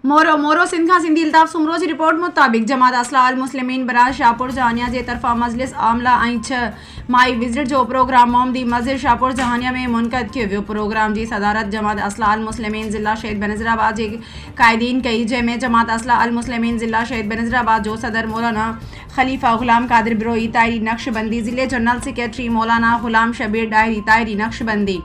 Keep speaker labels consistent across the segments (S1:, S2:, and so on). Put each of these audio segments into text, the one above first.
S1: मोरो सिंध खां सिंधी अल्ताफ़ सुमरो जी रिपोर्ट मुताबिक़ जमात इस्लाह अल मुस्लिमीन बराह शाहपुर जहानिया जे तरफ़ां मजलिस आमला ऐं 6 माई विज़िट जो प्रोग्राम मोहम्मदी मस्जिद शाहपुर जहानिया में मुनक़द कियो वियो। प्रोग्राम जी सदारत जमात इस्लाह अल मुस्लिमीन ज़िला शहीद बेनज़ीराबाद जे क़ाइदीन कई, जंहिंमें जमात इस्लाह अल मुस्लिमीन ज़िला शहीद बेनज़ीराबाद जो सदर मौलाना ख़लीफ़ा ग़ुलाम क़ादिर बिरोई ताहिरी नक्शबंदी, ज़िले जनरल सेक्रेटरी मौलाना ग़ुलाम शबीर डायरी ताहिरी नक्शबंदी,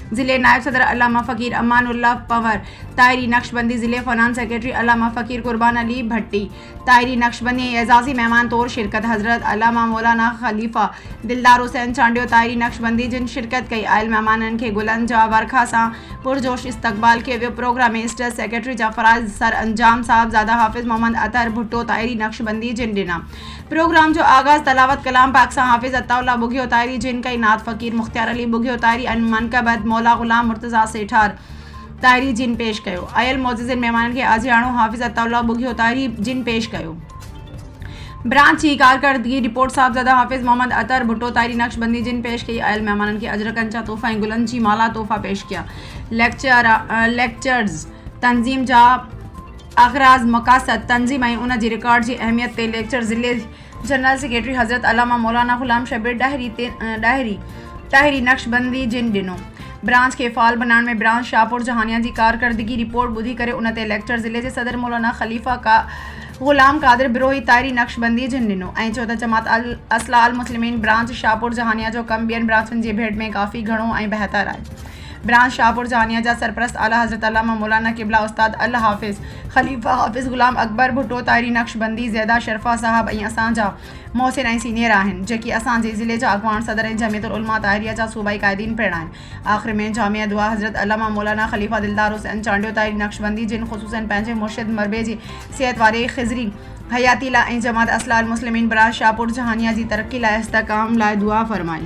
S1: ज़िले नायब सदर अल्लामा फ़कीर अमानुल्लाह पंवर ताहिरी नक्शबंदी, ज़िले फ़नान सेक्रेटरी अल्लामा फ़कीर कुर्बान अली भट्टी ताहिरी नक्शबंदी, एजाज़ी मेहमान तौर शिरकत हज़रत अल्लामा मौलाना ख़लीफ़ा दिलदार हुसैन चांडियो ताहिरी नक्शबंदी, जिन शिरकत कई आयल मेहमानन खे गुलन जा वर्खा सां पुरजोश इस्तक़बाल कियो वियो। प्रोग्राम में स्टेट सेक्रेटरी जा फ़राइज़ सर अंजाम साहब ज़ादा हाफ़िज़ मोहम्मद अतर भुट्टो ताहिरी नक्शबंदी जिन ॾिना। प्रोग्राम जो आगाज़ तलावत कलाम पाक सां हाफ़िज़ अताउल्लाह बुघियो ताहिरी जिन कई, नात फ़कीर मुख्तियार अली बुघियो ताहिरी मनक़बत मौला ग़ुलाम मुर्तज़ा सेठार ताहिरी जिन पेश कयो। आयल मोअज़्ज़िज़िन मेहमानन खे आजियाणो हाफ़िज़ अताउल्लाह बुघियो ताहिरी जिन पेश कयो। ब्रांच जी कारकर्दगी रिपोर्ट साहबज़ादा हाफ़िज़ मोहम्मद अतर भुट्टो ताहिरी नक्शबंदी जिन पेश कई। आयल मेहमानन खे अजर कंचा तोहफ़ा ऐं गुलन जी माला तोहफ़ा पेश किया। लेक्चर्स तंज़ीम जा अग़राज़ मक़ासद तंज़ीम ऐं उन जी रिकॉर्ड जी अहमियत ते लेक्चर ज़िले जनरल सेक्रेटरी हज़रत अल्लामा मौलाना ग़ुलाम शबीर डायरी ताहिरी नक्शबंदी जिन ॾिनो। ब्रांच खे फ़ाल बनाइण में ब्रांच शाहपुर जहानिया जी कारकर्दगी रिपोर्ट ॿुधी करे उन ते लेक्चर ज़िले जे सदर मौलाना ख़लीफ़ा ग़ुलाम क़ादिर बिरोई ताहिरी नक्शबंदी जिन ॾिनो ऐं चयो त जमात इस्लाह अल मुस्लिमीन ब्रांच शाहपुर जहानिया जो कमु ॿियनि ब्रांचुनि जी भेट में काफ़ी घणो ऐं बहितर आहे। ब्रांच शाहपुर जहानिया जा सरपरस्त आला हज़रत अल्लामा मौलाना क़िबला उस्ताद अल हाफ़िज़ ख़लीफ़ा हाफ़िज़ ग़ुलाम अकबर भुट्टो ताहिरी नक्शबंदी, ज़ैदा शरफ़ा साहब ऐं असांजा मोहसिन ऐं सीनियर आहिनि, जेकी असांजे ज़िले जा अॻवान सदर ऐं जमियतुल उलमा ताहिरिया जा सूबाई क़ाइदीन पिण आहिनि। आख़िर में जामिया दुआ हज़रत अल्लामा मौलाना ख़लीफ़ा दिलदार हुसैन चांडियो ताहिरी नक्शबंदी जिन ख़ुसूसन पंहिंजे मुर्शिद मरबे जी सेहत वारे ख़िज़री हयाती लाइ ऐं जमात इस्लाह अल मुस्लिमीन बराह शाहपुर जहानिया जी तरक़ी लाइ इस्तेहकाम लाइ दुआ फ़रमाई।